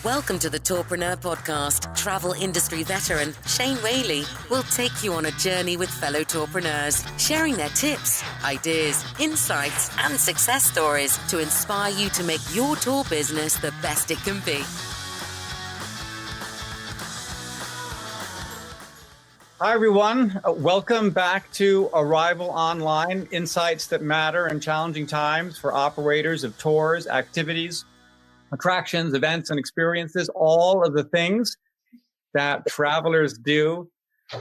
Welcome to the Tourpreneur podcast. Travel industry veteran Shane Whaley will take you on a journey with fellow tourpreneurs, sharing their tips, ideas, insights, and success stories to inspire you to make your tour business the best it can be. Hi, everyone. Welcome back to Arival Online, insights that matter in challenging times for operators of tours, activities, attractions, events, and experiences, all of the things that travelers do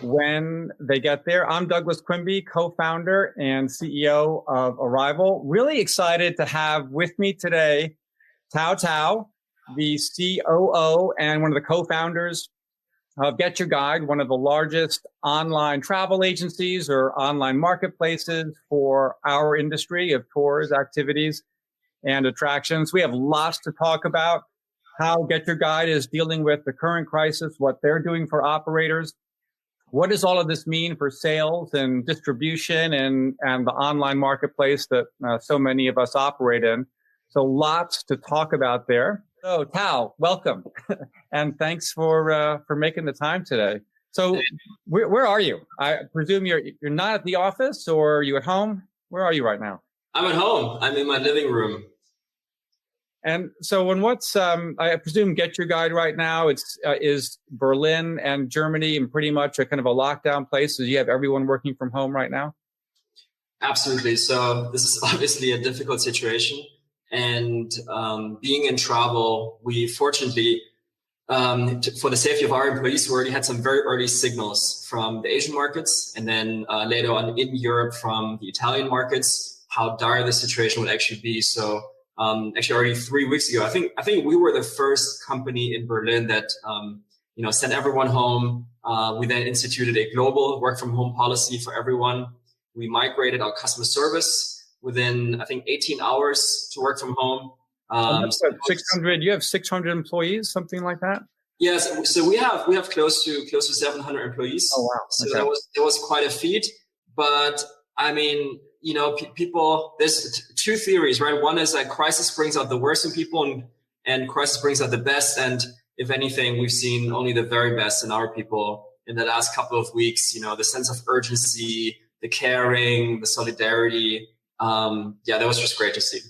when they get there. I'm Douglas Quinby, co-founder and CEO of Arival. Really excited to have with me today Tao Tao, the COO and one of the co-founders of GetYourGuide, one of the largest online travel agencies or online marketplaces for our industry of tours, activities, and attractions. We have lots to talk about, how GetYourGuide is dealing with the current crisis, what they're doing for operators. What does all of this mean for sales and distribution and the online marketplace that so many of us operate in? So lots to talk about there. So Tao, welcome. And thanks for making the time today. So where are you? I presume you're not at the office, or are you at home? Where are you right now? I'm at home. I'm in my living room. And so I presume GetYourGuide right now, is Berlin and Germany and pretty much a kind of a lockdown place. So you have everyone working from home right now? Absolutely. So this is obviously a difficult situation. And being in travel, we fortunately, for the safety of our employees, we already had some very early signals from the Asian markets, and then later on in Europe from the Italian markets, how dire the situation would actually be. So actually already 3 weeks ago, I think we were the first company in Berlin that sent everyone home. We then instituted a global work from home policy for everyone. We migrated our customer service within, I think, 18 hours to work from home. 600. You have 600 employees, something like that. Yes, so we have close to 700 employees. Oh wow! So okay. That was quite a feat. But I mean, people. There's two theories, right? One is that crisis brings out the worst in people, and crisis brings out the best. And if anything, we've seen only the very best in our people in the last couple of weeks. The sense of urgency, the caring, the solidarity. That was just great to see.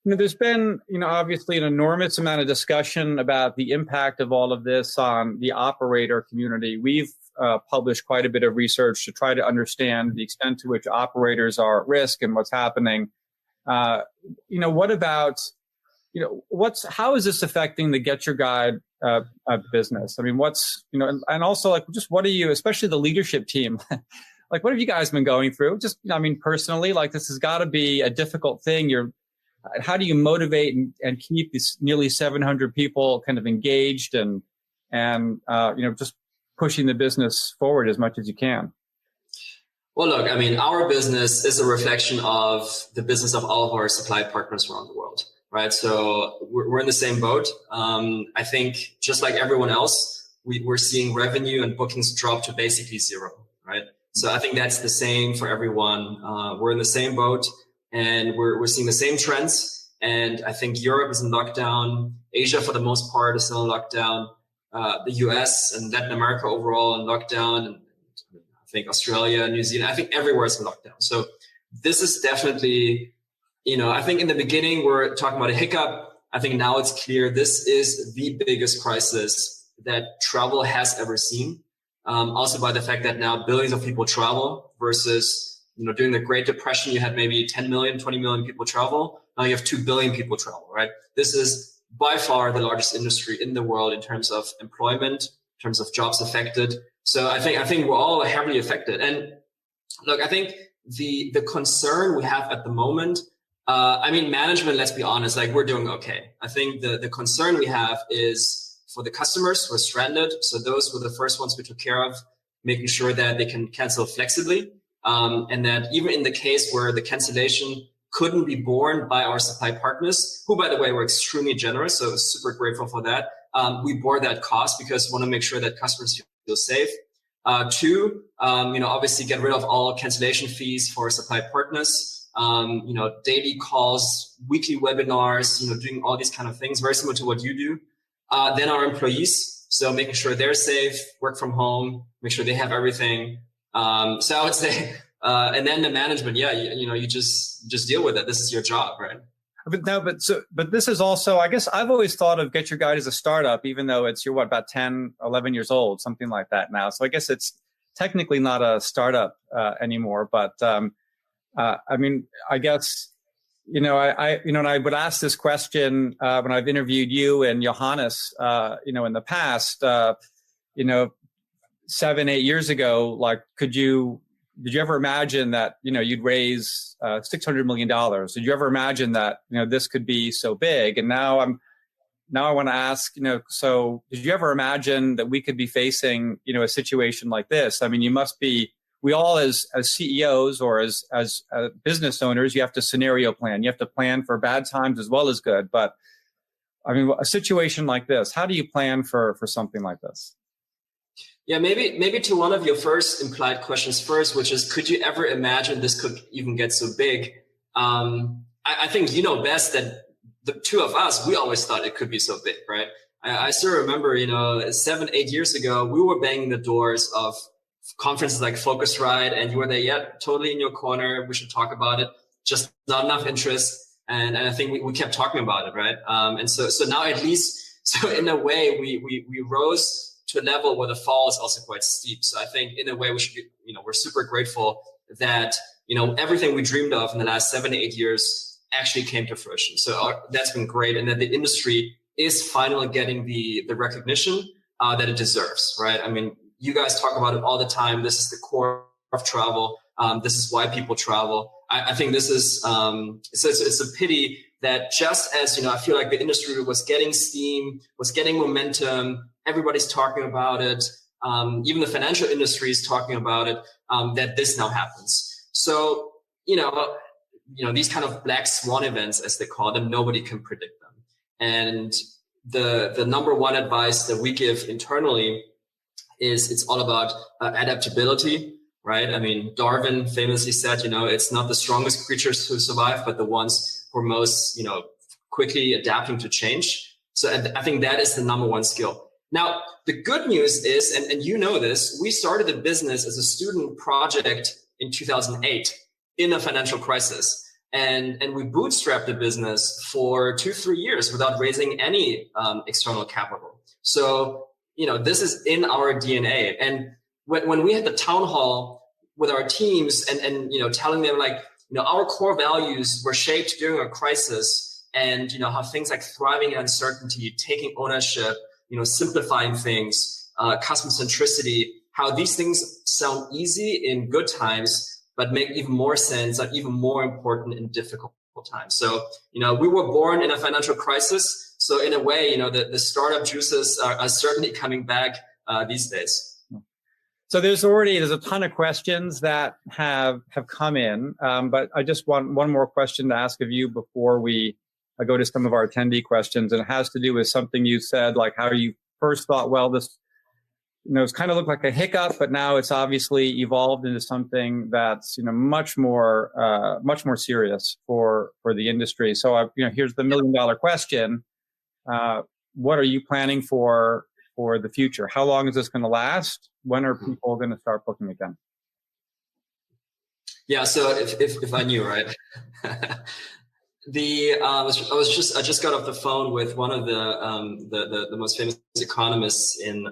There's been, obviously an enormous amount of discussion about the impact of all of this on the operator community. We've published quite a bit of research to try to understand the extent to which operators are at risk and what's happening. What about, how is this affecting the GetYourGuide business? I mean, and also what are you, especially the leadership team, what have you guys been going through? Personally, this has got to be a difficult thing. How do you motivate and keep these nearly 700 people kind of engaged and just pushing the business forward as much as you can? Well, look, our business is a reflection of the business of all of our supply partners around the world, right? So we're in the same boat. I think just like everyone else, we're seeing revenue and bookings drop to basically zero, right? So I think that's the same for everyone. We're in the same boat, and we're seeing the same trends. And I think Europe is in lockdown. Asia, for the most part, is still in lockdown. The US and Latin America overall in lockdown. And I think Australia, New Zealand, I think everywhere is in lockdown. So this is definitely, I think in the beginning, we're talking about a hiccup. I think now it's clear this is the biggest crisis that travel has ever seen. Also by the fact that now billions of people travel versus, during the Great Depression, you had maybe 10 million, 20 million people travel. Now you have 2 billion people travel, right? This is by far the largest industry in the world in terms of employment, in terms of jobs affected. So I think we're all heavily affected. And look, I think the concern we have at the moment, management, let's be honest, we're doing okay. I think the concern we have is for the customers who are stranded. So those were the first ones we took care of, making sure that they can cancel flexibly. And that even in the case where the cancellation couldn't be borne by our supply partners, who, by the way, were extremely generous, so super grateful for that, we bore that cost because we want to make sure that customers feel safe. Two, obviously get rid of all cancellation fees for supply partners. daily calls, weekly webinars, doing all these kind of things, very similar to what you do. Then our employees, so making sure they're safe, work from home, make sure they have everything. So I would say, and then the management, you just deal with it. This is your job, right? But this is also, I guess I've always thought of GetYourGuide as a startup, even though it's, you're about 10, 11 years old, something like that now. So I guess it's technically not a startup anymore. But I guess, and I would ask this question when I've interviewed you and Johannes, in the past, 7, 8 years ago, like, did you ever imagine that, you'd raise $600 million? Did you ever imagine that, this could be so big? And now I want to ask, so did you ever imagine that we could be facing, a situation like this? I mean, we all as CEOs or as business owners, you have to scenario plan. You have to plan for bad times as well as good. But I mean, a situation like this, how do you plan for something like this? Yeah, maybe to one of your first implied questions first, which is, could you ever imagine this could even get so big? I think you know best that the two of us, we always thought it could be so big, right? I still remember, 7, 8 years ago, we were banging the doors of conferences like Focusrite, and you were there, totally in your corner. We should talk about it. Just not enough interest. And I think we kept talking about it, right? And so now at least, so in a way, we rose to a level where the fall is also quite steep. So I think in a way we should be, we're super grateful that, everything we dreamed of in the last 7 to 8 years actually came to fruition. So that's been great. And that the industry is finally getting the recognition that it deserves, right? I mean, you guys talk about it all the time. This is the core of travel. This is why people travel. I think this is, it's a pity that just as, I feel like the industry was getting steam, was getting momentum, everybody's talking about it. Even the financial industry is talking about it, that this now happens. So, these kind of black swan events, as they call them, nobody can predict them. And the number one advice that we give internally is it's all about adaptability, right? I mean, Darwin famously said, it's not the strongest creatures who survive, but the ones who are most, quickly adapting to change. So I think that is the number one skill. Now, the good news is, and you know this, we started the business as a student project in 2008 in a financial crisis. And we bootstrapped the business for 2-3 years without raising any external capital. So, this is in our DNA. And when we had the town hall with our teams and telling them our core values were shaped during a crisis, and, how things like thriving in uncertainty, taking ownership, simplifying things, customer centricity, how these things sound easy in good times, but make even more sense and even more important in difficult times. So, we were born in a financial crisis. So in a way, the startup juices are certainly coming back these days. So there's a ton of questions that have come in, but I just want one more question to ask of you before we go to some of our attendee questions, and it has to do with something you said, like how you first thought, well, this, it's kind of looked like a hiccup, but now it's obviously evolved into something that's, much more serious for the industry. So, here's the $1 million question. What are you planning for the future? How long is this going to last? When are people going to start booking again? Yeah. So if I knew, right. I just got off the phone with one of the most famous economists in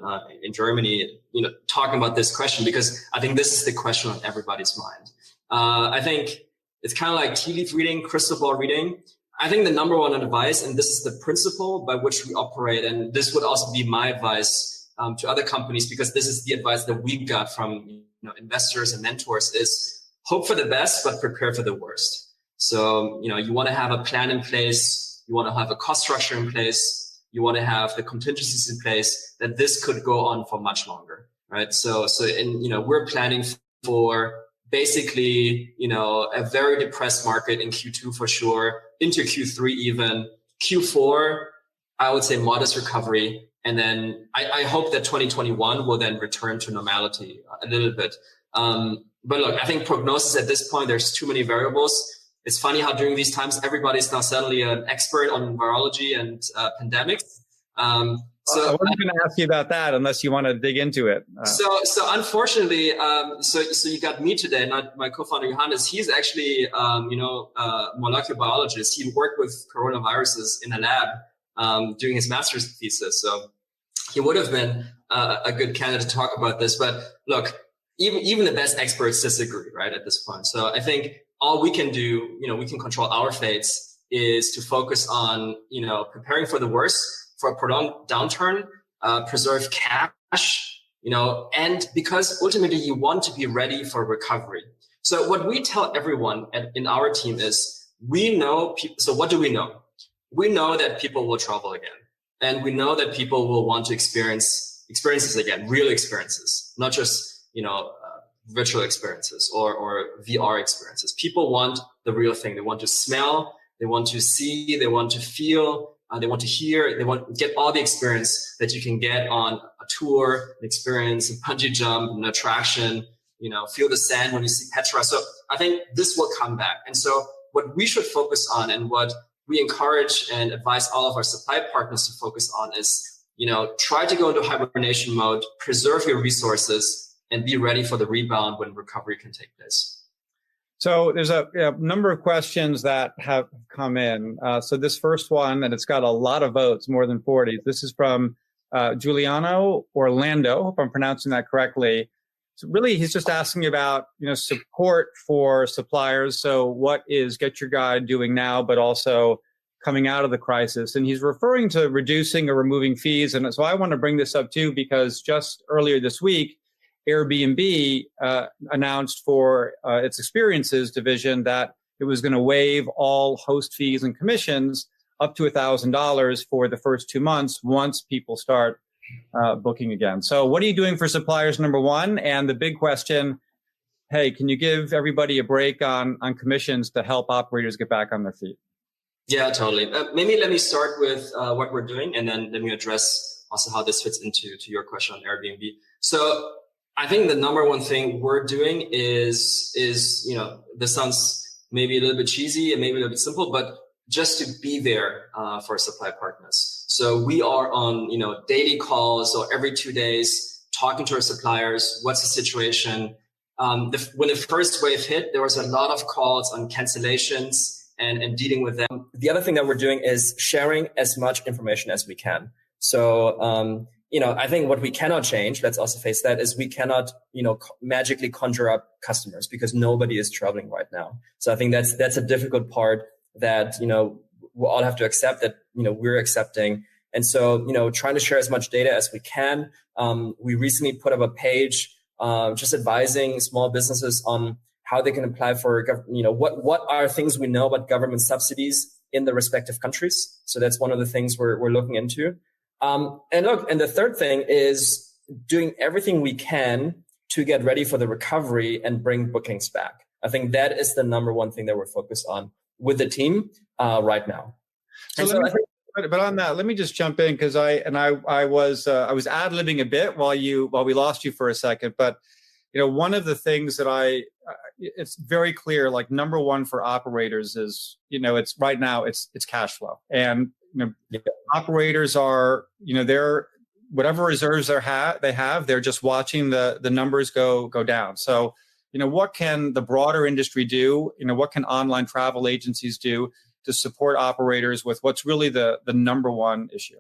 Germany, talking about this question, because I think this is the question on everybody's mind. I think it's kind of like tea leaf reading, crystal ball reading. I think the number one advice, and this is the principle by which we operate, and this would also be my advice to other companies, because this is the advice that we got from investors and mentors, is hope for the best, but prepare for the worst. So, you want to have a plan in place. You want to have a cost structure in place. You want to have the contingencies in place that this could go on for much longer, right? So, we're planning for basically, a very depressed market in Q2 for sure, into Q3 even. Q4, I would say modest recovery. And then I hope that 2021 will then return to normality a little bit. But look, I think prognosis at this point, there's too many variables. it's funny how during these times, everybody's now suddenly an expert on virology and pandemics. So I wasn't going to ask you about that unless you want to dig into it. So unfortunately, so you got me today, not my co-founder Johannes. He's actually, molecular biologist. He worked with coronaviruses in a lab doing his master's thesis. So he would have been a good candidate to talk about this. But look, even the best experts disagree, right, at this point. So I think all we can do, we can control our fates, is to focus on, preparing for the worst, for a prolonged downturn, preserve cash, and because ultimately you want to be ready for recovery. So what we tell everyone in our team is, we know people. So what do we know? We know that people will travel again, and we know that people will want to experiences again, real experiences, not just, virtual experiences or VR experiences. People want the real thing. They want to smell, they want to see, they want to feel, they want to hear, they want to get all the experience that you can get on a tour, an experience, a bungee jump, an attraction, feel the sand when you see Petra. So I think this will come back. And so what we should focus on, and what we encourage and advise all of our supply partners to focus on, is, try to go into hibernation mode, preserve your resources, and be ready for the rebound when recovery can take place. So there's a number of questions that have come in. So this first one, and it's got a lot of votes, more than 40. This is from Giuliano Orlando, if I'm pronouncing that correctly. So really, he's just asking about, support for suppliers. So what is GetYourGuide doing now, but also coming out of the crisis? And he's referring to reducing or removing fees. And so I want to bring this up too, because just earlier this week, Airbnb announced for its experiences division that it was going to waive all host fees and commissions up to $1,000 for the first 2 months once people start booking again. So what are you doing for suppliers, number one? And the big question, hey, can you give everybody a break on commissions to help operators get back on their feet? Yeah, totally. Maybe let me start with what we're doing, and then let me address also how this fits into your question on Airbnb. So I think the number one thing we're doing is, this sounds maybe a little bit cheesy and maybe a little bit simple, but just to be there for supply partners. So we are on, daily calls, or every 2 days, talking to our suppliers. What's the situation? When the first wave hit, there was a lot of calls on cancellations and dealing with them. The other thing that we're doing is sharing as much information as we can. So, I think what we cannot change, let's also face that, is we cannot, magically conjure up customers, because nobody is traveling right now. So I think that's a difficult part that, we'll all have to accept, that, we're accepting. And so, trying to share as much data as we can. We recently put up a page, just advising small businesses on how they can apply for, what are things we know about government subsidies in the respective countries. So that's one of the things we're looking into. And the third thing is doing everything we can to get ready for the recovery and bring bookings back. I think that is the number one thing that we're focused on with the team right now. But on that, let me just jump in, because I was ad-libbing a bit while we lost you for a second. But one of the things that it's very clear, like, number one for operators is, it's right now it's cash flow. And operators are, they're, whatever reserves they have, they're just watching the numbers go down. So, what can the broader industry do? What can online travel agencies do to support operators with what's really the number one issue?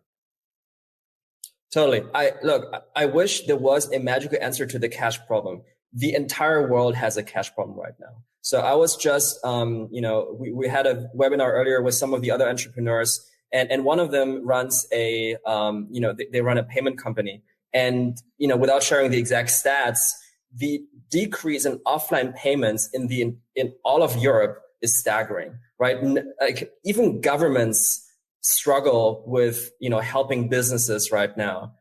Totally. I wish there was a magical answer to the cash problem. The entire world has a cash problem right now. So I was just, we had a webinar earlier with some of the other entrepreneurs. And one of them runs they run a payment company. And, without sharing the exact stats, the decrease in offline payments in all of Europe is staggering, right? Like, even governments struggle with, helping businesses right now.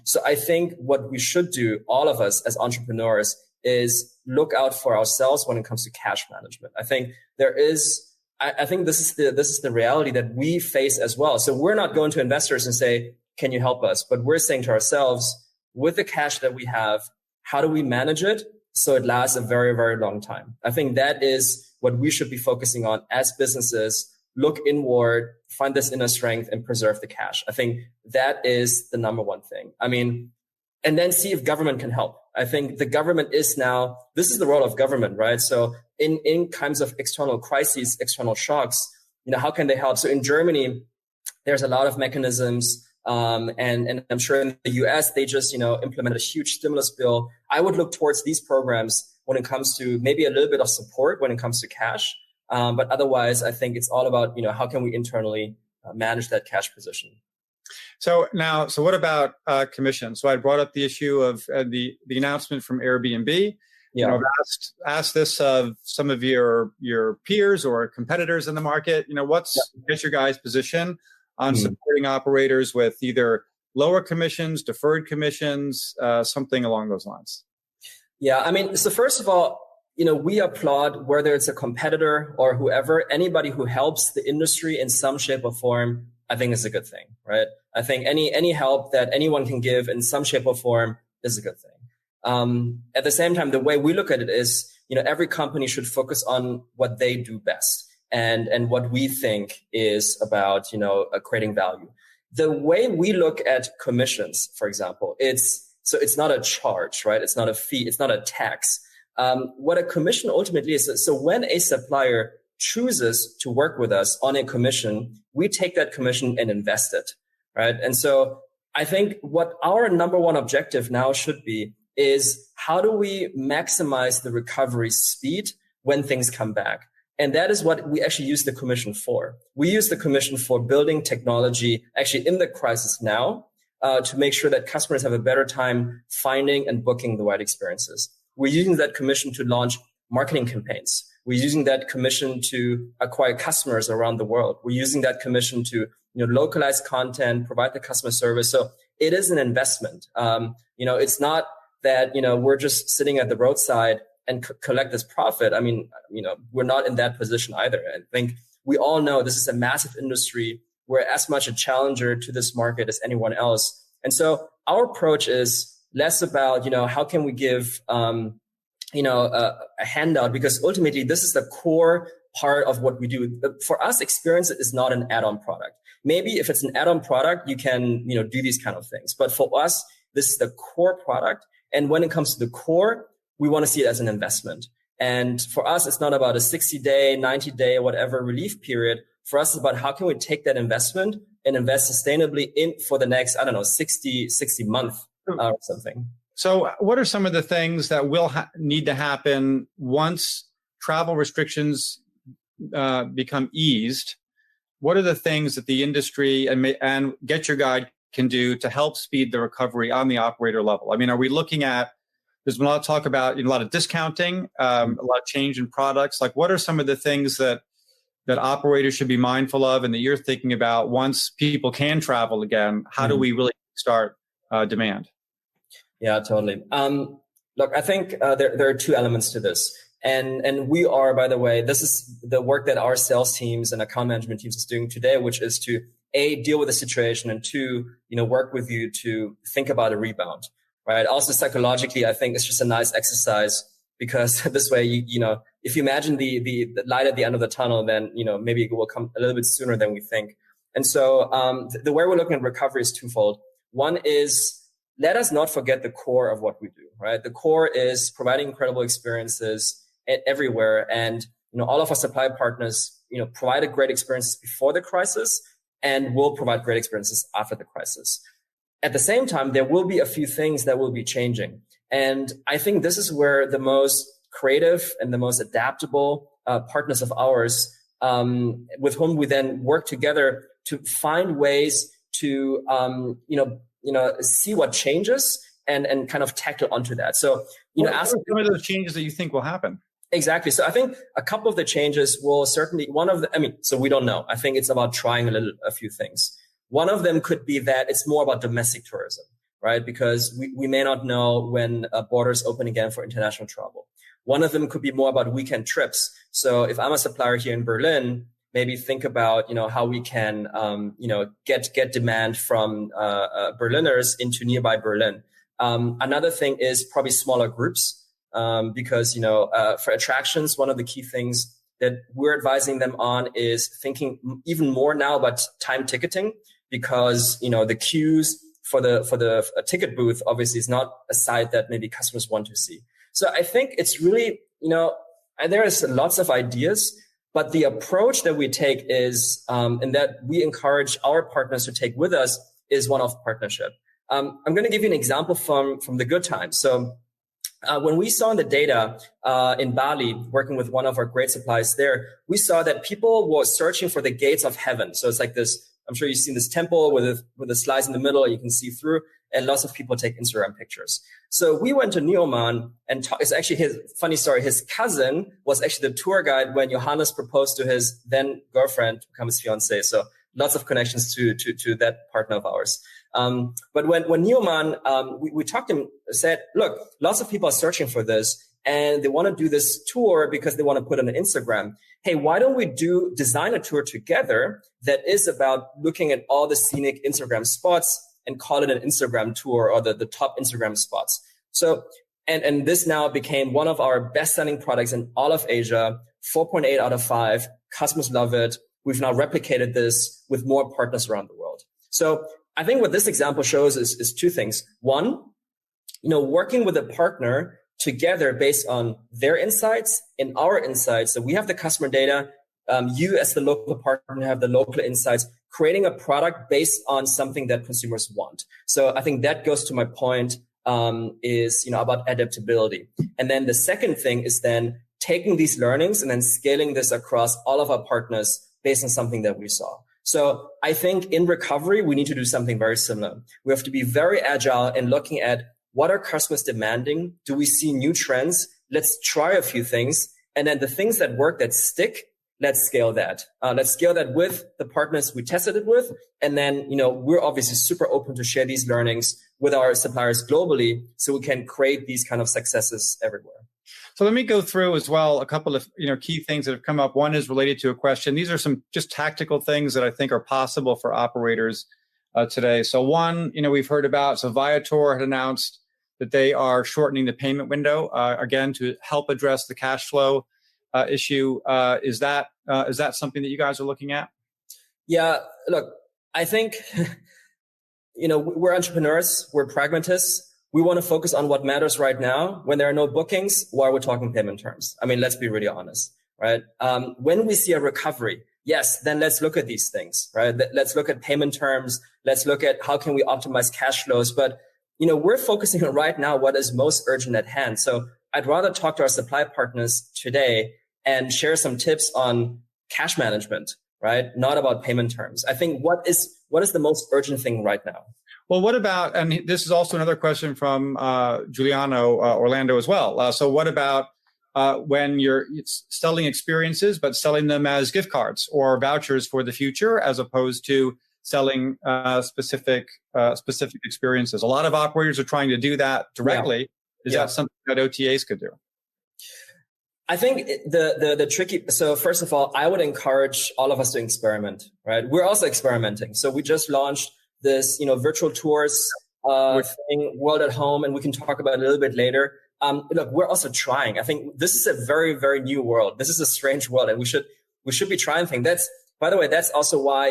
So I think what we should do, all of us as entrepreneurs, is look out for ourselves when it comes to cash management. I think this is the reality that we face as well. So we're not going to investors and say, can you help us? But we're saying to ourselves, with the cash that we have, how do we manage it so it lasts a very, very long time? I think that is what we should be focusing on as businesses. Look inward, find this inner strength, and preserve the cash. I think that is the number one thing. I mean, and then see if government can help. I think the government is now, this is the role of government, right? So in times of external crises, external shocks, how can they help? So in Germany, there's a lot of mechanisms. And I'm sure in the US, they just, implemented a huge stimulus bill. I would look towards these programs when it comes to maybe a little bit of support when it comes to cash. But otherwise, I think it's all about, how can we internally manage that cash position? So what about commissions? So I brought up the issue of the announcement from Airbnb. Yeah. I've asked this of some of your peers or competitors in the market. What's GetYourGuide's position on supporting operators with either lower commissions, deferred commissions, something along those lines? Yeah, I mean, so first of all, we applaud whether it's a competitor or whoever, anybody who helps the industry in some shape or form, I think is a good thing, right? I think any help that anyone can give in some shape or form is a good thing. At the same time, the way we look at it is, every company should focus on what they do best and what we think is about, creating value. The way we look at commissions, for example, it's not a charge, right? It's not a fee. It's not a tax. What a commission ultimately is, so when a supplier chooses to work with us on a commission, we take that commission and invest it, right? And so I think what our number one objective now should be is how do we maximize the recovery speed when things come back? And that is what we actually use the commission for. We use the commission for building technology actually in the crisis now to make sure that customers have a better time finding and booking the right experiences. We're using that commission to launch marketing campaigns. We're using that commission to acquire customers around the world. We're using that commission to localize content, provide the customer service. So it is an investment. It's not that we're just sitting at the roadside and collect this profit. I mean, we're not in that position either. I think we all know this is a massive industry. We're as much a challenger to this market as anyone else. And so our approach is less about, how can we give, a handout, because ultimately this is the core part of what we do. For us, experience is not an add-on product. Maybe if it's an add-on product, you can, do these kind of things. But for us, this is the core product. And when it comes to the core, we want to see it as an investment. And for us, it's not about a 60-day, 90-day, whatever relief period. For us, it's about how can we take that investment and invest sustainably in for the next, 60 months or something. So what are some of the things that will need to happen once travel restrictions become eased? What are the things that the industry and GetYourGuide can do to help speed the recovery on the operator level? I mean, are we looking at, there's been a lot of talk about a lot of discounting, a lot of change in products. Like, what are some of the things that operators should be mindful of and that you're thinking about once people can travel again? How do we really start demand? Yeah, totally. Look, I think there are two elements to this. And we are, by the way, this is the work that our sales teams and account management teams is doing today, which is to A, deal with the situation, and two, work with you to think about a rebound, right? Also psychologically, I think it's just a nice exercise because this way, if you imagine the light at the end of the tunnel, then, maybe it will come a little bit sooner than we think. And so the way we're looking at recovery is twofold. One is, let us not forget the core of what we do, right? The core is providing incredible experiences everywhere. And, all of our supply partners, provided great experiences before the crisis and will provide great experiences after the crisis. At the same time, there will be a few things that will be changing. And I think this is where the most creative and the most adaptable partners of ours, with whom we then work together to find ways to, see what changes and kind of tackle onto that. So, what are some of those changes that you think will happen? Exactly. So I think a couple of the changes will certainly, so we don't know. I think it's about trying a few things. One of them could be that it's more about domestic tourism, right? Because we may not know when borders open again for international travel. One of them could be more about weekend trips. So if I'm a supplier here in Berlin, maybe think about, how we can, get demand from Berliners into nearby Berlin. Another thing is probably smaller groups, because, for attractions, one of the key things that we're advising them on is thinking even more now about time ticketing, because, the queues for the ticket booth obviously is not a site that maybe customers want to see. So I think it's really, there is lots of ideas, but the approach that we take is, and that we encourage our partners to take with us, is one of partnership. I'm going to give you an example from the good times. So when we saw in the data in Bali, working with one of our great suppliers there, we saw that people were searching for the gates of heaven. So it's like this, I'm sure you've seen this temple with a slice in the middle you can see through, and lots of people take Instagram pictures. So we went to Neoman, and it's actually funny story. His cousin was actually the tour guide when Johannes proposed to his then girlfriend to become his fiancée. So lots of connections to that partner of ours. But when Neoman, we talked to him, said, look, lots of people are searching for this and they want to do this tour because they want to put it on Instagram. Hey, why don't we design a tour together that is about looking at all the scenic Instagram spots and call it an Instagram tour, or the top Instagram spots. So, and this now became one of our best-selling products in all of Asia, 4.8 out of 5. Customers love it. We've now replicated this with more partners around the world. So I think what this example shows is two things. One, working with a partner together based on their insights and our insights. So we have the customer data. You as the local partner have the local insights, creating a product based on something that consumers want. So I think that goes to my point, is, about adaptability. And then the second thing is then taking these learnings and then scaling this across all of our partners based on something that we saw. So I think in recovery, we need to do something very similar. We have to be very agile in looking at what are customers demanding? Do we see new trends? Let's try a few things. And then the things that work, that stick, let's scale that. Let's scale that with the partners we tested it with. And then, we're obviously super open to share these learnings with our suppliers globally so we can create these kind of successes everywhere. So let me go through as well a couple of key things that have come up. One is related to a question. These are some just tactical things that I think are possible for operators today. So one, we've heard about, so Viator had announced that they are shortening the payment window, again, to help address the cash flow issue. Is that something that you guys are looking at? Yeah, look, I think, we're entrepreneurs, we're pragmatists. We want to focus on what matters right now. When there are no bookings, why are we talking payment terms? I mean, let's be really honest, right? When we see a recovery, yes, then let's look at these things, right? Let's look at payment terms. Let's look at how can we optimize cash flows. But, we're focusing on right now what is most urgent at hand. So I'd rather talk to our supply partners today and share some tips on cash management, right? Not about payment terms. I think what is the most urgent thing right now? Well, what about, and this is also another question from Giuliano Orlando as well. So what about when you're selling experiences, but selling them as gift cards or vouchers for the future, as opposed to selling specific experiences? A lot of operators are trying to do that directly. Yeah. Is that something that OTAs could do? I think the tricky, so first of all, I would encourage all of us to experiment, right? We're also experimenting. So we just launched this, virtual tours thing, World at Home, and we can talk about it a little bit later. Look, we're also trying. I think this is a very, very new world. This is a strange world, and we should be trying things. By the way, that's also why,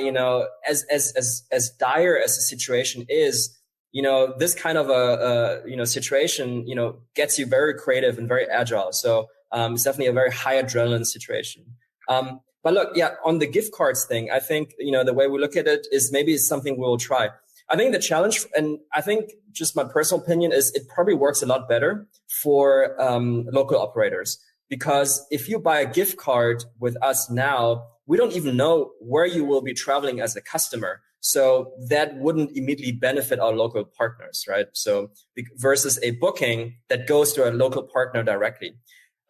as dire as the situation is, this kind of a situation, gets you very creative and very agile. So it's definitely a very high adrenaline situation. But look, on the gift cards thing, I think, the way we look at it is maybe it's something we'll try. I think the challenge, and I think just my personal opinion, is it probably works a lot better for local operators. Because if you buy a gift card with us now, we don't even know where you will be traveling as a customer. So that wouldn't immediately benefit our local partners, right? So versus a booking that goes to a local partner directly.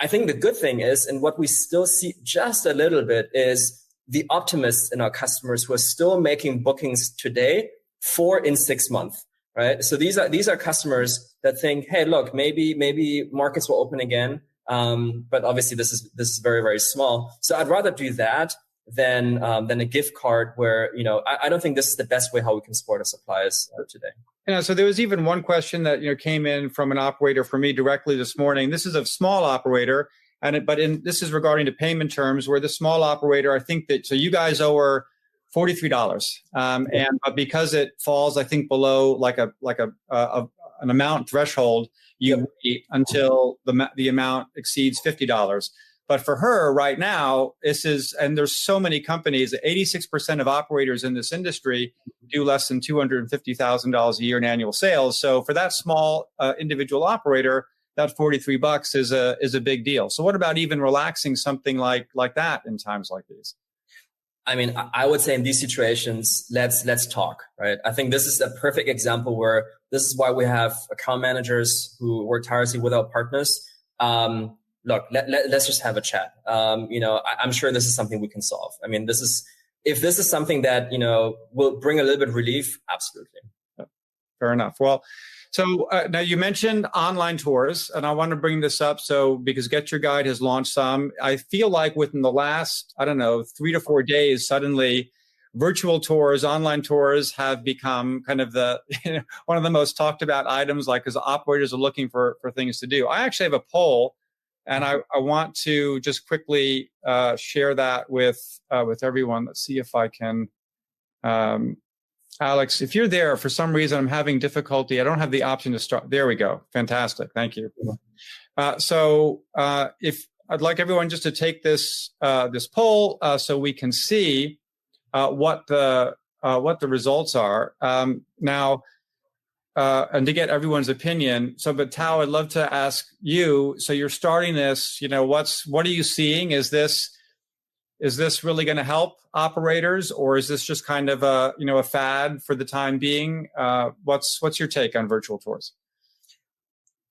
I think the good thing is, and what we still see just a little bit, is the optimists in our customers who are still making bookings today 4 in 6 months, right? So these are customers that think, hey, look, maybe markets will open again. But obviously this is very, very small. So I'd rather do that than a gift card where, I don't think this is the best way how we can support our suppliers today. So there was even one question that came in from an operator for me directly this morning. This is a small operator, This is regarding to payment terms, where the small operator, I think that, so you guys owe her $43, but because it falls, I think below like an amount threshold, you wait until the amount exceeds $50. But for her right now, and there's so many companies, 86% of operators in this industry do less than $250,000 a year in annual sales. So for that small individual operator, that $43 is a big deal. So what about even relaxing something like that in times like these? I mean, I would say in these situations, let's talk, right? I think this is a perfect example where this is why we have account managers who work tirelessly with our partners. Look, let's just have a chat. I'm sure this is something we can solve. I mean, if this is something that, will bring a little bit of relief, absolutely. Fair enough. Well, so now you mentioned online tours, and I want to bring this up. So because GetYourGuide has launched some, I feel like within the last, 3 to 4 days, suddenly virtual tours, online tours have become kind of one of the most talked about items, like as operators are looking for things to do. I actually have a poll, and I want to just quickly share that with everyone. Let's see if I can. Alex, if you're there, for some reason I'm having difficulty. I don't have the option to start. There we go. Fantastic. Thank you. If I'd like everyone just to take this poll so we can see what the results are now. And to get everyone's opinion. So, but Tao, I'd love to ask you, so you're starting this, what are you seeing? Is this really going to help operators, or is this just kind of a fad for the time being? What's your take on virtual tours?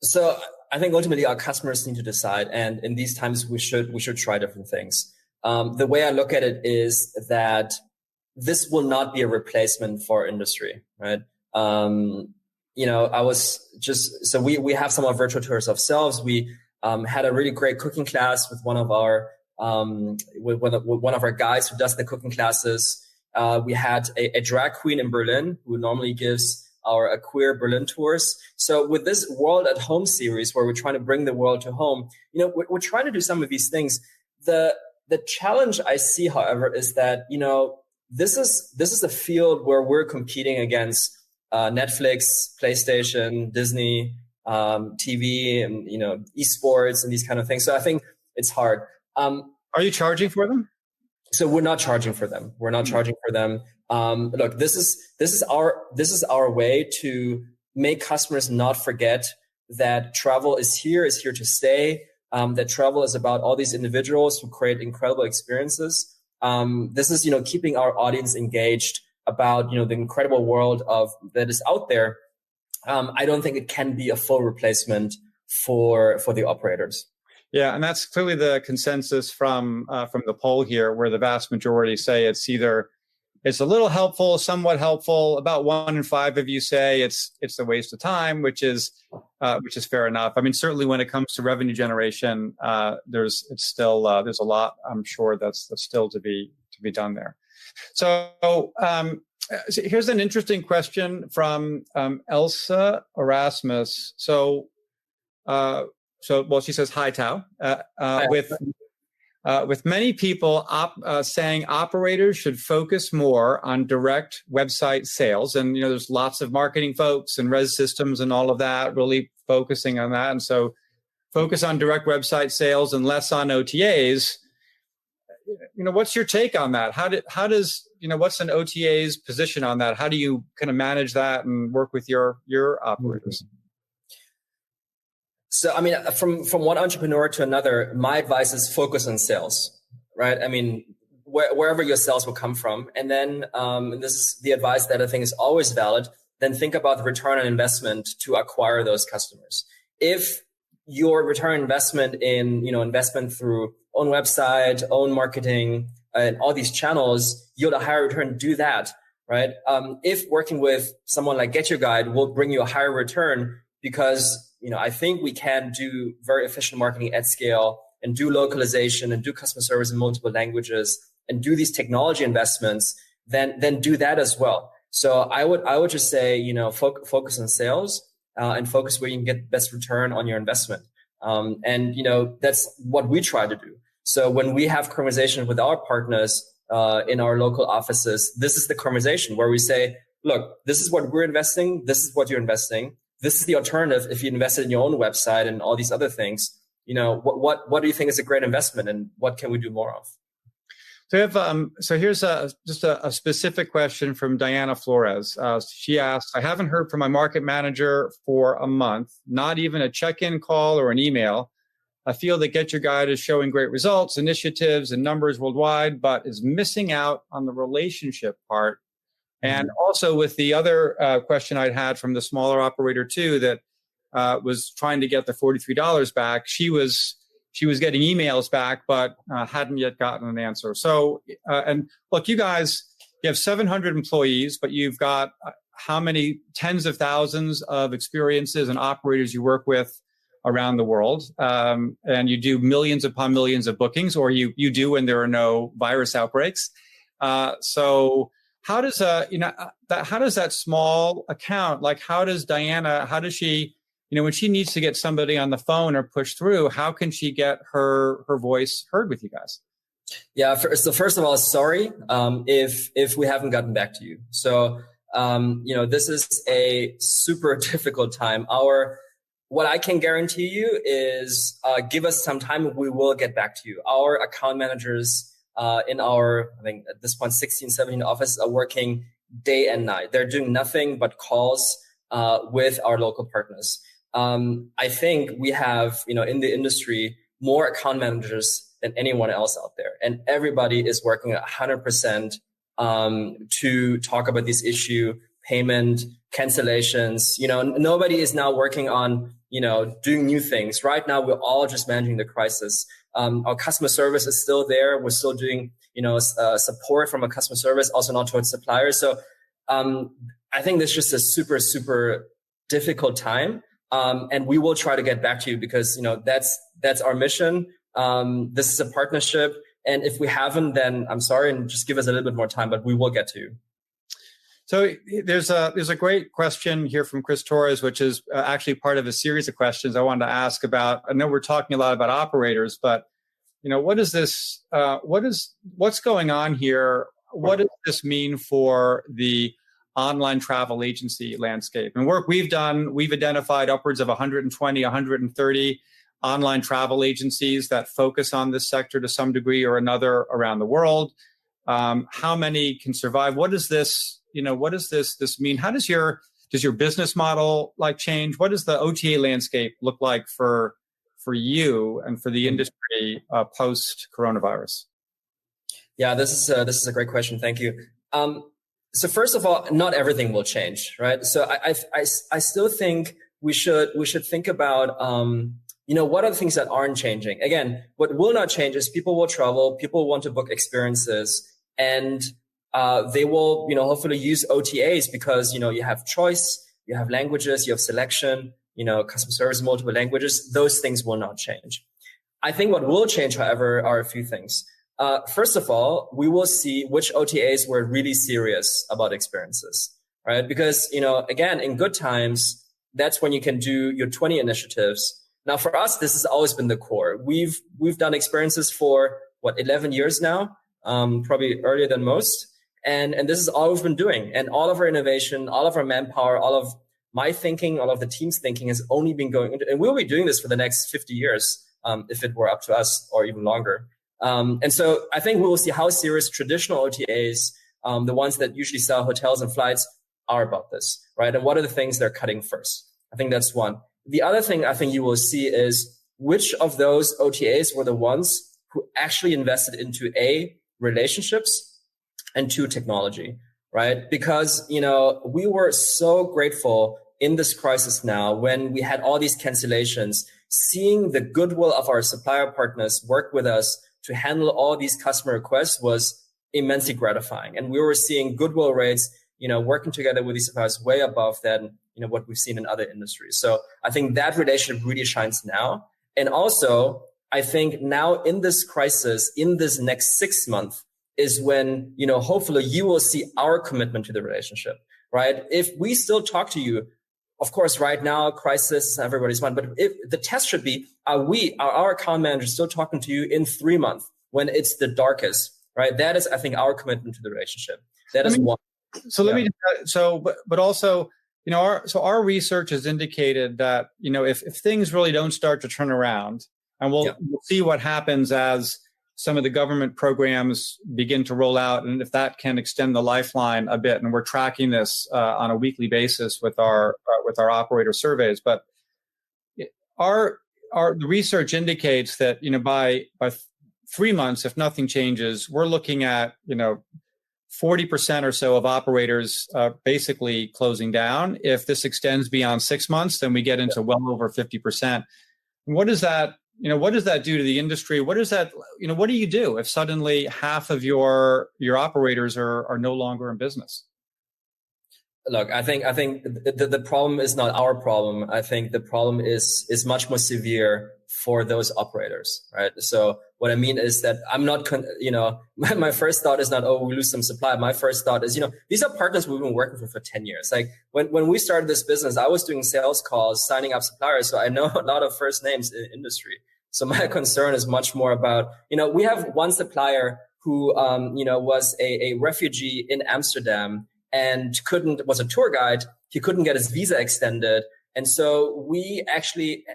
So I think ultimately our customers need to decide. And in these times, we should try different things. The way I look at it is that this will not be a replacement for our industry, right? We have some of our virtual tours ourselves. We had a really great cooking class with one of our guys who does the cooking classes. We had a drag queen in Berlin who normally gives our queer Berlin tours. So with this World at Home series, where we're trying to bring the world to home, we're trying to do some of these things. The challenge I see, however, is that this is a field where we're competing against Netflix, PlayStation, Disney, TV, and esports and these kind of things. So I think it's hard. Are you charging for them? So we're not charging for them. We're not charging for them. Look, this is our way to make customers not forget that travel is here to stay. That travel is about all these individuals who create incredible experiences. This is keeping our audience engaged about the incredible world that is out there. I don't think it can be a full replacement for the operators. Yeah, and that's clearly the consensus from the poll here, where the vast majority say it's a little helpful, somewhat helpful. About 1 in 5 of you say it's a waste of time, which is fair enough. I mean, certainly when it comes to revenue generation, there's a lot, I'm sure, that's still to be done there. So here's an interesting question from Elsa Erasmus. So she says, "Hi, Tao." With many people saying operators should focus more on direct website sales, and there's lots of marketing folks and res systems and all of that really focusing on that, and so focus on direct website sales and less on OTAs. What's your take on that? How does what's an OTA's position on that? How do you kind of manage that and work with your operators? So, I mean, from one entrepreneur to another, my advice is focus on sales, right? I mean, wherever your sales will come from. And then, and this is the advice that I think is always valid, then think about the return on investment to acquire those customers. If your return on investment in, investment through own website, own marketing, and all these channels yield a higher return, do that, right? If working with someone like GetYourGuide will bring you a higher return, because I think we can do very efficient marketing at scale and do localization and do customer service in multiple languages and do these technology investments, then do that as well. So I would just say, focus on sales and focus where you can get best return on your investment. And, that's what we try to do. So when we have conversations with our partners in our local offices, this is the conversation where we say, look, this is what we're investing. This is what you're investing. This is the alternative if you invested in your own website and all these other things. What do you think is a great investment, and what can we do more of? So here's just a specific question from Diana Flores. She asks, I haven't heard from my market manager for a month, not even a check-in call or an email. I feel that GetYourGuide is showing great results, initiatives, and numbers worldwide, but is missing out on the relationship part. And also with the other question I'd had from the smaller operator too, that was trying to get the $43 back. She was getting emails back, but hadn't yet gotten an answer. So, and look, you guys, you have 700 employees, but you've got how many tens of thousands of experiences and operators you work with around the world. And you do millions upon millions of bookings, or you do when there are no virus outbreaks. So how does that small account, like how does she, when she needs to get somebody on the phone or push through, how can she get her voice heard with you guys? Yeah. So first of all, sorry if we haven't gotten back to you. So this is a super difficult time. What I can guarantee you is give us some time. We will get back to you. Our account managers in our, I think at this point, 16, 17 offices are working day and night. They're doing nothing but calls with our local partners. I think we have, in the industry, more account managers than anyone else out there. And everybody is working 100% to talk about this issue, payment, cancellations. Nobody is now working on, doing new things. Right now, we're all just managing the crisis. Our customer service is still there. We're still doing, support from a customer service, also not towards suppliers. So I think this is just a super, super difficult time. And we will try to get back to you because, that's our mission. This is a partnership. And if we haven't, then I'm sorry, and just give us a little bit more time, but we will get to you. So there's a great question here from Chris Torres, which is actually part of a series of questions I wanted to ask about. I know we're talking a lot about operators, but what is this? What's going on here? What does this mean for the online travel agency landscape? And work we've done, we've identified upwards of 120, 130 online travel agencies that focus on this sector to some degree or another around the world. How many can survive? What does this? What does this mean? How does your business model change? What does the OTA landscape look like for you and for the industry post coronavirus? Yeah, this is a great question. Thank you. So first of all, not everything will change, right? So I still think we should think about what are the things that aren't changing. Again, what will not change is people will travel, people want to book experiences, and they will, hopefully use OTAs because, you have choice, you have languages, you have selection, customer service, multiple languages. Those things will not change. I think what will change, however, are a few things. First of all, we will see which OTAs were really serious about experiences, right? Because, again, in good times, that's when you can do your 20 initiatives. Now, for us, this has always been the core. We've done experiences for 11 years now, probably earlier than most. And this is all we've been doing. And all of our innovation, all of our manpower, all of my thinking, all of the team's thinking has only been going into, and we'll be doing this for the next 50 years, if it were up to us, or even longer. And so I think we will see how serious traditional OTAs, the ones that usually sell hotels and flights, are about this, right? And what are the things they're cutting first? I think that's one. The other thing I think you will see is which of those OTAs were the ones who actually invested into relationships, and 2, technology, right? Because, we were so grateful in this crisis now when we had all these cancellations, seeing the goodwill of our supplier partners work with us to handle all these customer requests was immensely gratifying. And we were seeing goodwill rates, working together with these suppliers way above than, what we've seen in other industries. So I think that relationship really shines now. And also, I think now in this crisis, in this next 6 months, is when, hopefully you will see our commitment to the relationship, right? If we still talk to you of course, right now, crisis, everybody's mind. But if the test should be, are our account managers still talking to you in 3 months when it's the darkest, right? That is, I think, our commitment to the relationship. That is one. So let me, but also, our research has indicated that, if things really don't start to turn around, and we'll see what happens as some of the government programs begin to roll out, and if that can extend the lifeline a bit, and we're tracking this on a weekly basis with our operator surveys. But the research indicates that by 3 months, if nothing changes, we're looking at 40% or so of operators basically closing down. If this extends beyond 6 months, then we get into well over 50%. What does that do to the industry? What do you do if suddenly half of your operators are no longer in business? Look, I think the problem is not our problem. I think the problem is much more severe for those operators, right? So what I mean is that I'm not, my first thought is not, oh, we lose some supply. My first thought is, these are partners we've been working for 10 years. Like when we started this business, I was doing sales calls, signing up suppliers. So I know a lot of first names in the industry. So my concern is much more about, we have one supplier who, was a refugee in Amsterdam and was a tour guide. He couldn't get his visa extended. And so we actually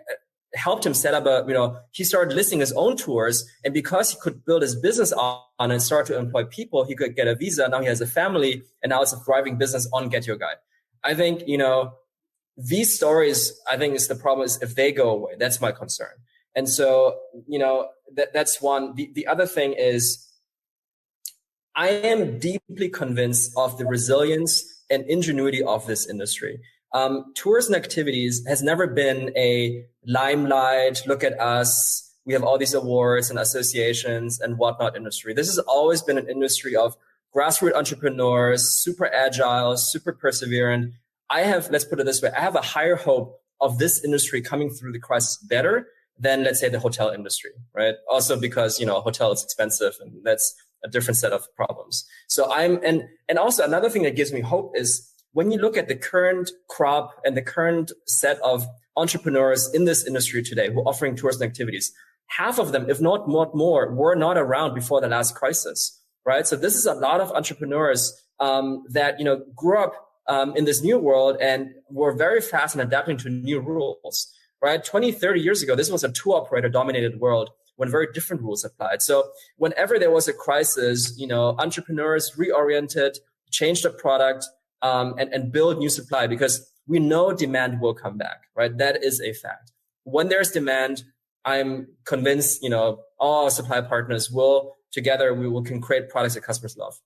helped him set up he started listing his own tours. And because he could build his business on and start to employ people, he could get a visa. Now he has a family, and now it's a thriving business on GetYourGuide. I think, these stories, I think is the problem is if they go away, that's my concern. And so, that's one. The other thing is, I am deeply convinced of the resilience and ingenuity of this industry. Tours and activities has never been a limelight, look at us, we have all these awards and associations and whatnot industry. This has always been an industry of grassroots entrepreneurs, super agile, super perseverant. Let's put it this way, I have a higher hope of this industry coming through the crisis better than, let's say, the hotel industry, right? Also because, hotel is expensive, and that's a different set of problems. So and also another thing that gives me hope is when you look at the current crop and the current set of entrepreneurs in this industry today who are offering tours and activities, half of them, if not more, were not around before the last crisis, right? So this is a lot of entrepreneurs that, grew up in this new world and were very fast in adapting to new rules, right? 20, 30 years ago, this was a tour operator dominated world when very different rules applied. So whenever there was a crisis, entrepreneurs reoriented, changed the product, and build new supply, because we know demand will come back, right? That is a fact. When there's demand, I'm convinced, all our supply partners can create products that customers love.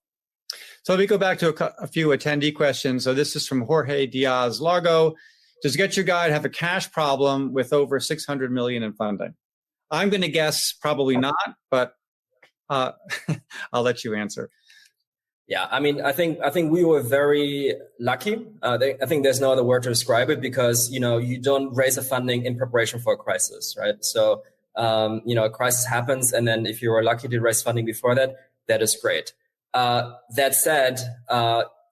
So let me go back to a few attendee questions. So this is from Jorge Diaz Largo. Does GetYourGuide have a cash problem with over 600 million in funding? I'm going to guess probably not, but I'll let you answer. Yeah, I mean, I think we were very lucky. I think there's no other word to describe it, because, you don't raise a funding in preparation for a crisis, right? So, a crisis happens, and then if you were lucky to raise funding before that, that is great. That said,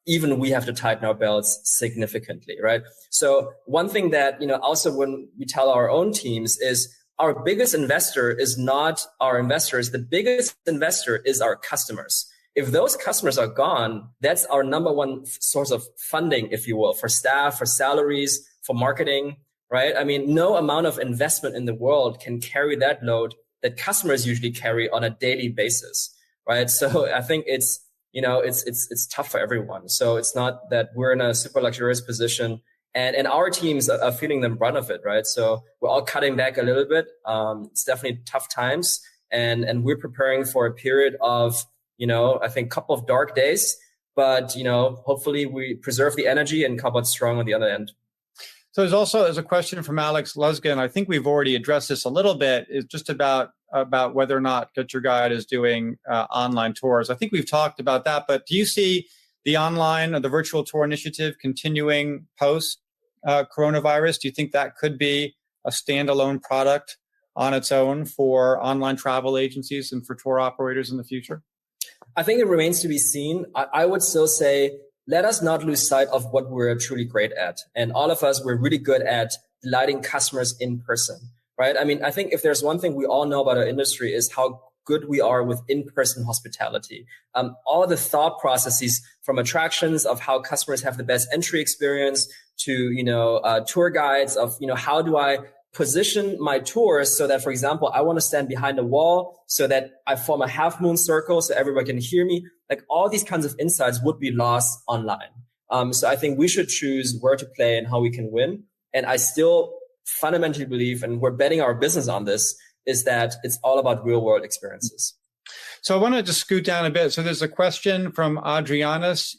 even we have to tighten our belts significantly, right? So one thing that, also when we tell our own teams is our biggest investor is not our investors. The biggest investor is our customers. If those customers are gone, that's our number one source of funding, if you will, for staff, for salaries, for marketing, right? I mean, no amount of investment in the world can carry that load that customers usually carry on a daily basis, right? So I think it's tough for everyone. So it's not that we're in a super luxurious position, and our teams are feeling the brunt of it, right? So we're all cutting back a little bit. It's definitely tough times, and we're preparing for a period of, I think a couple of dark days, but, hopefully we preserve the energy and come out strong on the other end. So there's a question from Alex Luskin. I think we've already addressed this a little bit. It's just about whether or not GetYourGuide is doing online tours. I think we've talked about that, but do you see the online or the virtual tour initiative continuing post coronavirus? Do you think that could be a standalone product on its own for online travel agencies and for tour operators in the future? I think it remains to be seen. I would still say let us not lose sight of what we're truly great at. And all of us, we're really good at delighting customers in person, right? I mean, I think if there's one thing we all know about our industry is how good we are with in-person hospitality. All the thought processes from attractions of how customers have the best entry experience to, tour guides of, how do I position my tours so that, for example, I want to stand behind a wall so that I form a half moon circle so everybody can hear me. Like all these kinds of insights would be lost online. So I think we should choose where to play and how we can win. And I still fundamentally believe, and we're betting our business on this, is that it's all about real world experiences. So I want to just scoot down a bit. So there's a question from Adrianus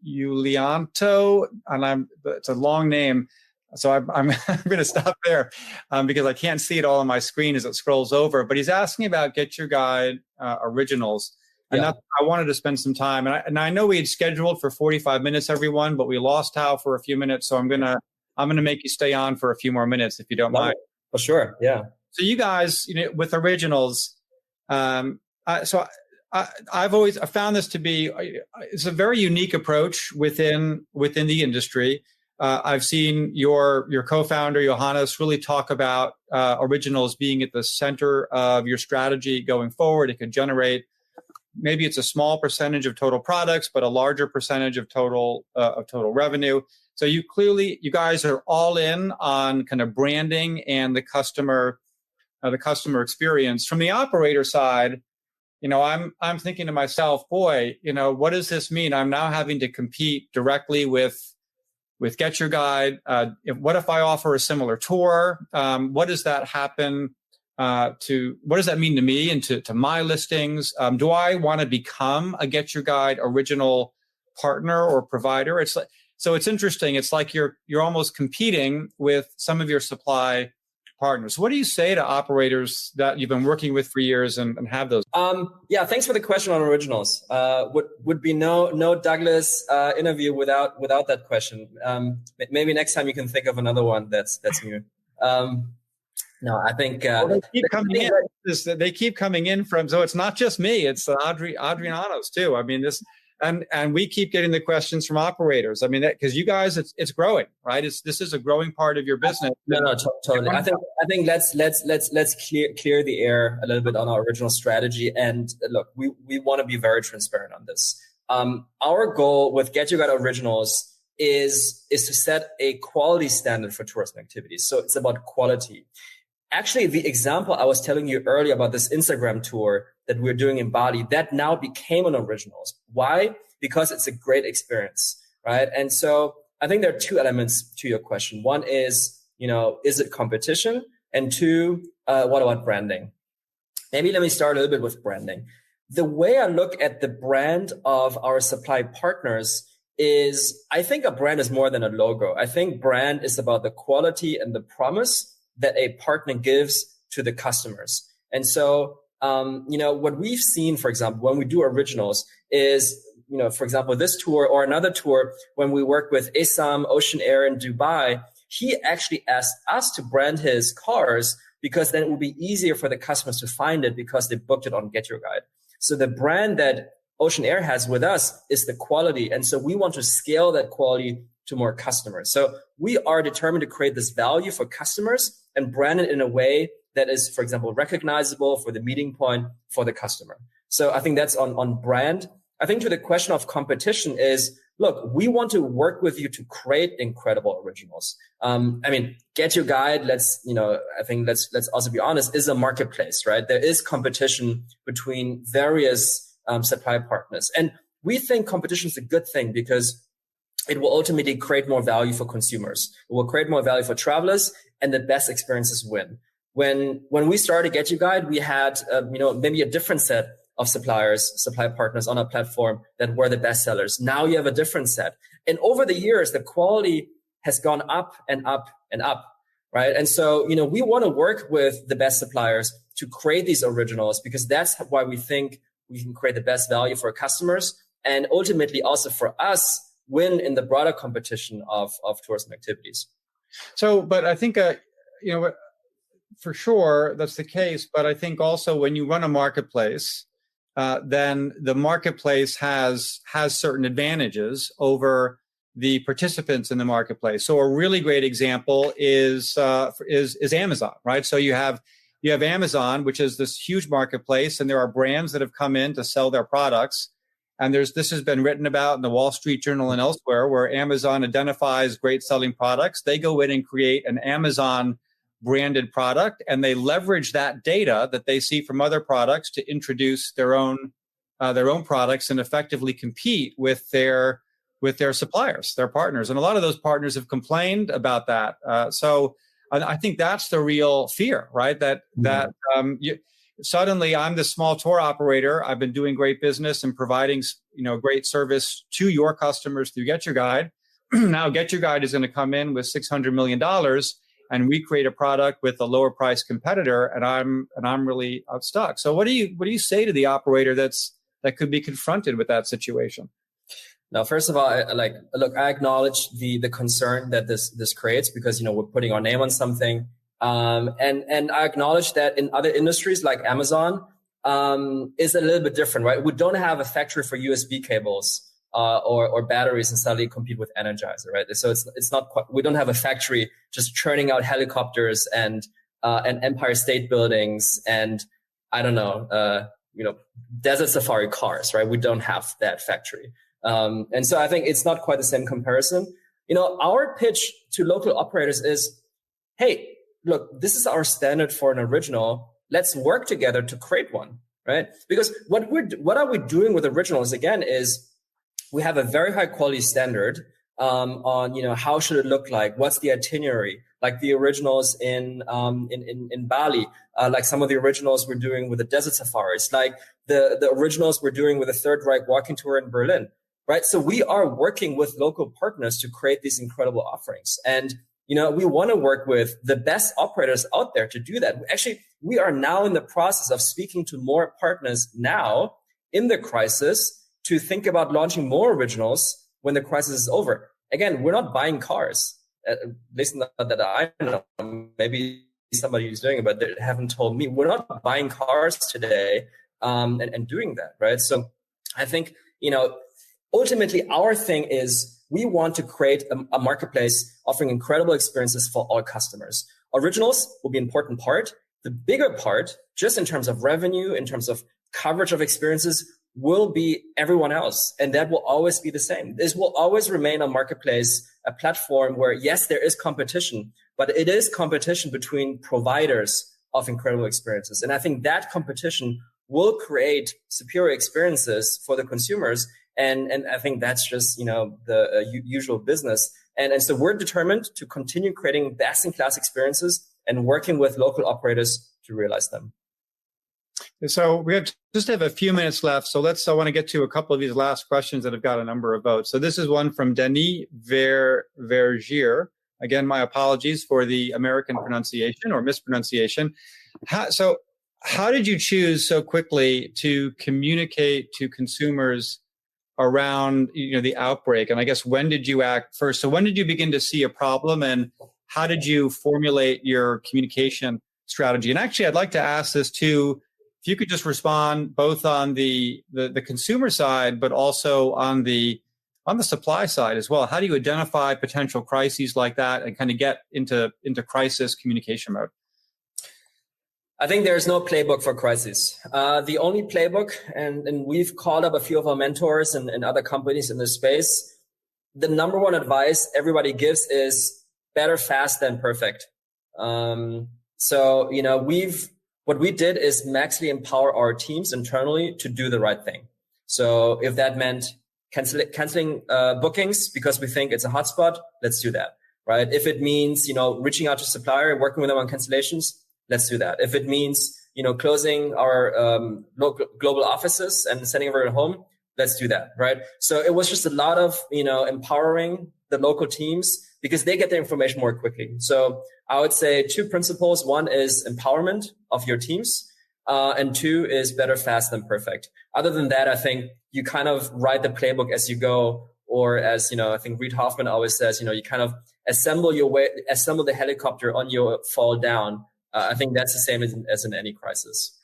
Julianto, and it's a long name. So I'm going to stop there because I can't see it all on my screen as it scrolls over. But he's asking about GetYourGuide Originals. And I wanted to spend some time. And I know we had scheduled for 45 minutes, everyone, but we lost Tao for a few minutes. So I'm going to make you stay on for a few more minutes if you don't mind. For sure. Yeah. So you guys, with Originals, I've found this to be, it's a very unique approach within the industry. I've seen your co-founder, Johannes, really talk about Originals being at the center of your strategy going forward. It could generate, maybe it's a small percentage of total products, but a larger percentage of total revenue. So you guys are all in on kind of branding and the customer experience. From the operator side, I'm thinking to myself, boy, what does this mean? I'm now having to compete directly with GetYourGuide. What if I offer a similar tour? What does that what does that mean to me and to my listings? Do I want to become a GetYourGuide original partner or provider? So it's interesting. It's like you're almost competing with some of your supply partners. What do you say to operators that you've been working with for years and have those? Thanks for the question on Originals. Would be no Douglas interview without that question. Maybe next time you can think of another one that's new. No, I think they keep coming in. They keep coming in from. So it's not just me; it's Adriano's too. I mean this. And we keep getting the questions from operators. I mean, because you guys, it's growing, right? This is a growing part of your business. No, totally. I think let's clear the air a little bit on our original strategy. And look, we want to be very transparent on this. Our goal with GetYourGuide Originals is to set a quality standard for tourism activities. So it's about quality. Actually, the example I was telling you earlier about this Instagram tour that we're doing in Bali, that now became an Originals. Why? Because it's a great experience, right? And so I think there are two elements to your question. One is, is it competition? And two, what about branding? Maybe let me start a little bit with branding. The way I look at the brand of our supply partners is, I think a brand is more than a logo. I think brand is about the quality and the promise that a partner gives to the customers. And so, what we've seen, for example, when we do Originals is, for example, this tour or another tour, when we work with Esam Ocean Air in Dubai, he actually asked us to brand his cars because then it will be easier for the customers to find it because they booked it on GetYourGuide. So the brand that Ocean Air has with us is the quality. And so we want to scale that quality to more customers. So we are determined to create this value for customers and brand it in a way that is, for example, recognizable for the meeting point for the customer. So I think that's on brand. I think to the question of competition is, look, we want to work with you to create incredible Originals. GetYourGuide, let's also be honest, is a marketplace, right? There is competition between various supply partners. And we think competition is a good thing because it will ultimately create more value for consumers. It will create more value for travelers, and the best experiences win. When we started GetYourGuide, we had maybe a different set of supply partners on our platform that were the best sellers. Now you have a different set. And over the years, the quality has gone up and up and up, right? And so, we want to work with the best suppliers to create these Originals because that's why we think we can create the best value for our customers and ultimately also for us win in the broader competition of tourism activities. So, but I think, for sure that's the case. But I think also when you run a marketplace, then the marketplace has certain advantages over the participants in the marketplace. So a really great example is Amazon, right? So you have Amazon, which is this huge marketplace, and there are brands that have come in to sell their products. And this has been written about in the Wall Street Journal and elsewhere, where Amazon identifies great selling products. They go in and create an Amazon branded product, and they leverage that data that they see from other products to introduce their own products and effectively compete with their suppliers, their partners. And a lot of those partners have complained about that. So I think that's the real fear, right? Suddenly I'm the small tour operator. I've been doing great business and providing, great service to your customers through GetYourGuide. Now GetYourGuide is going to come in with $600 million, and we create a product with a lower price competitor, and I'm really stuck. So what do you say to the operator that could be confronted with that situation? Now, first of all, I acknowledge the concern that this creates, because we're putting our name on something. And I acknowledge that in other industries like Amazon is a little bit different, right? We don't have a factory for USB cables or batteries and suddenly compete with Energizer, right? So it's not quite, we don't have a factory just churning out helicopters and Empire State Buildings and I don't know, desert safari cars, right? We don't have that factory. And so I think it's not quite the same comparison. Our pitch to local operators is, hey, look, this is our standard for an original. Let's work together to create one, right? Because what are we doing with originals again is we have a very high quality standard on how should it look like, what's the itinerary, like the originals in Bali, like some of the originals we're doing with the desert safaris, like the originals we're doing with the Third Reich walking tour in Berlin, right? So we are working with local partners to create these incredible offerings. And we want to work with the best operators out there to do that. Actually, we are now in the process of speaking to more partners now in the crisis to think about launching more originals when the crisis is over. Again, we're not buying cars. At least not that I know. Maybe somebody is doing it, but they haven't told me. We're not buying cars today and doing that, right? So I think, ultimately our thing is, we want to create a marketplace offering incredible experiences for all customers. Originals will be an important part. The bigger part, just in terms of revenue, in terms of coverage of experiences, will be everyone else. And that will always be the same. This will always remain a marketplace, a platform where, yes, there is competition, but it is competition between providers of incredible experiences. And I think that competition will create superior experiences for the consumers. And I think that's just, the usual business. And so we're determined to continue creating best-in-class experiences and working with local operators to realize them. So we just have a few minutes left. So I want to get to a couple of these last questions that have got a number of votes. So this is one from Denis Vergier. Again, my apologies for the American pronunciation or mispronunciation. How did you choose so quickly to communicate to consumers around the outbreak? And I guess, when did you act first? So when did you begin to see a problem, and how did you formulate your communication strategy? And actually, I'd like to ask this too, if you could just respond both on the consumer side, but also on the supply side as well. How do you identify potential crises like that and kind of get into crisis communication mode? I think there's no playbook for crisis. The only playbook, and we've called up a few of our mentors and other companies in this space, the number one advice everybody gives is better fast than perfect. What we did is maximally empower our teams internally to do the right thing. So if that meant canceling bookings because we think it's a hotspot, let's do that, right? If it means, reaching out to supplier and working with them on cancellations, let's do that. If it means, closing our local global offices and sending everyone home, let's do that, right? So it was just a lot of, empowering the local teams because they get the information more quickly. So I would say two principles. One is empowerment of your teams, and two is better fast than perfect. Other than that, I think you kind of write the playbook as you go, or as, I think Reid Hoffman always says, you kind of assemble the helicopter on your fall down. I think that's the same as in any crisis.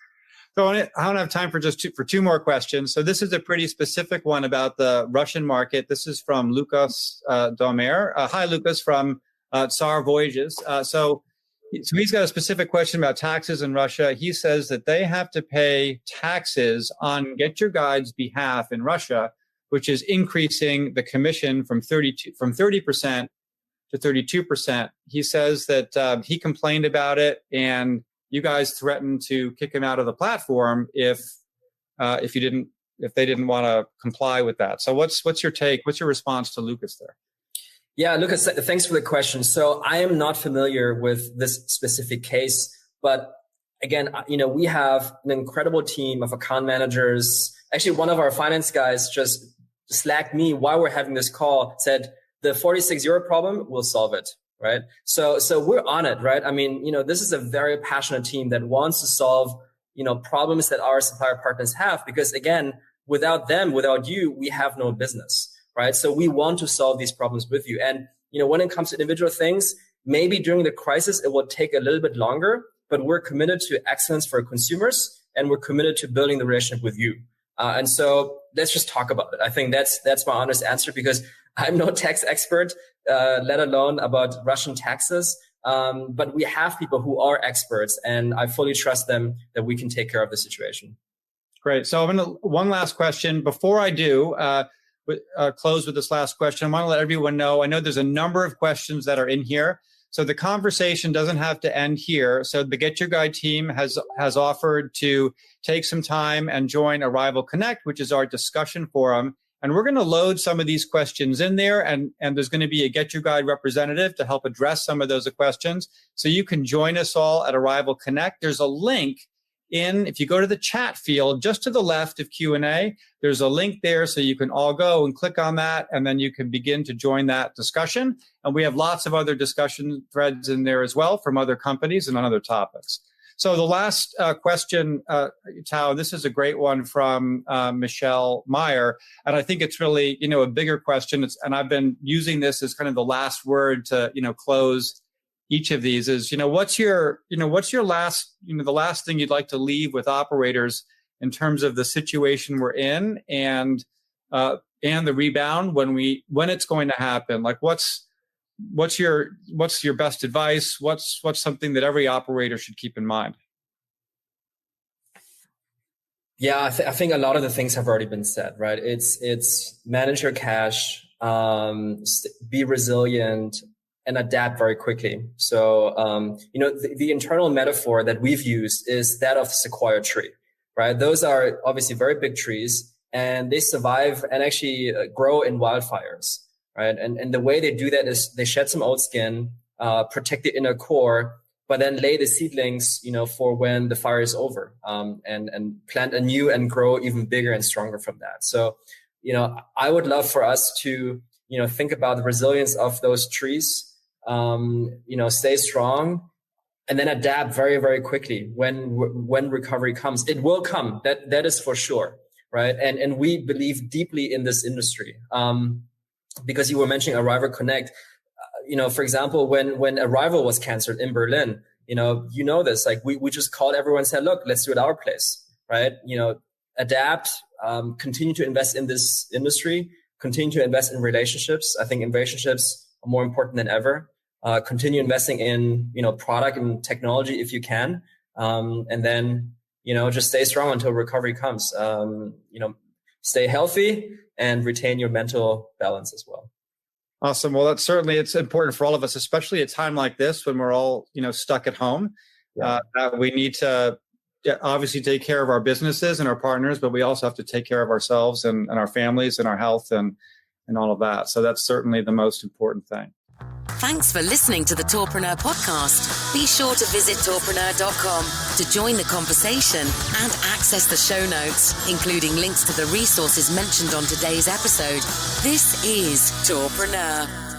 So I don't have time for two more questions. So this is a pretty specific one about the Russian market. This is from Lucas Domer. Hi, Lucas from Tsar Voyages. So he's got a specific question about taxes in Russia. He says that they have to pay taxes on GetYourGuide's behalf in Russia, which is increasing the commission from 30% to 32%. He says that he complained about it, and you guys threatened to kick him out of the platform if they didn't want to comply with that. So what's your take? What's your response to Lucas there? Yeah, Lucas, thanks for the question. So I am not familiar with this specific case, but again, we have an incredible team of account managers. Actually, one of our finance guys just slacked me while we're having this call, said the 46 euro problem, we'll solve it. Right. So we're on it, right? I mean, this is a very passionate team that wants to solve, problems that our supplier partners have, because again, without them, without you, we have no business, right? So we want to solve these problems with you. And, when it comes to individual things, maybe during the crisis, it will take a little bit longer, but we're committed to excellence for consumers, and we're committed to building the relationship with you. And so let's just talk about it. I think that's my honest answer, because I'm no tax expert, let alone about Russian taxes. But we have people who are experts, and I fully trust them that we can take care of the situation. Great. So one last question. Before I do close with this last question, I want to let everyone know, I know there's a number of questions that are in here. So the conversation doesn't have to end here. So the Get Your Guide team has offered to take some time and join Arival Connect, which is our discussion forum. And we're going to load some of these questions in there, and there's going to be a Get Your Guide representative to help address some of those questions. So you can join us all at Arival Connect. There's a link if you go to the chat field, just to the left of Q&A, there's a link there, so you can all go and click on that, and then you can begin to join that discussion. And we have lots of other discussion threads in there as well from other companies and on other topics. So the last question, Tao, this is a great one from Michelle Meyer. And I think it's really, a bigger question. And I've been using this as kind of the last word to, close each of these is, what's your last, the last thing you'd like to leave with operators in terms of the situation we're in and the rebound when it's going to happen? Like what's your best advice? What's something that every operator should keep in mind? Yeah, I think a lot of the things have already been said, right? It's manage your cash, be resilient, and adapt very quickly. So, the internal metaphor that we've used is that of the sequoia tree, right? Those are obviously very big trees, and they survive and actually grow in wildfires. Right. And the way they do that is they shed some old skin, protect the inner core, but then lay the seedlings, for when the fire is over, and plant anew and grow even bigger and stronger from that. So, I would love for us to, think about the resilience of those trees, stay strong, and then adapt very, very quickly when recovery comes. It will come. That is for sure. Right. And we believe deeply in this industry. Because you were mentioning Arival Connect, for example, when Arival was canceled in Berlin, this, like we just called everyone and said, look, let's do it our place, right? Adapt, continue to invest in this industry, continue to invest in relationships. I think relationships are more important than ever. Continue investing in, product and technology if you can. And then, just stay strong until recovery comes. Stay healthy and retain your mental balance as well. Awesome. Well, it's important for all of us, especially at a time like this when we're all, stuck at home. Yeah. We need to obviously take care of our businesses and our partners, but we also have to take care of ourselves and our families and our health and all of that. So that's certainly the most important thing. Thanks for listening to the Tourpreneur podcast. Be sure to visit tourpreneur.com to join the conversation and access the show notes, including links to the resources mentioned on today's episode. This is Tourpreneur.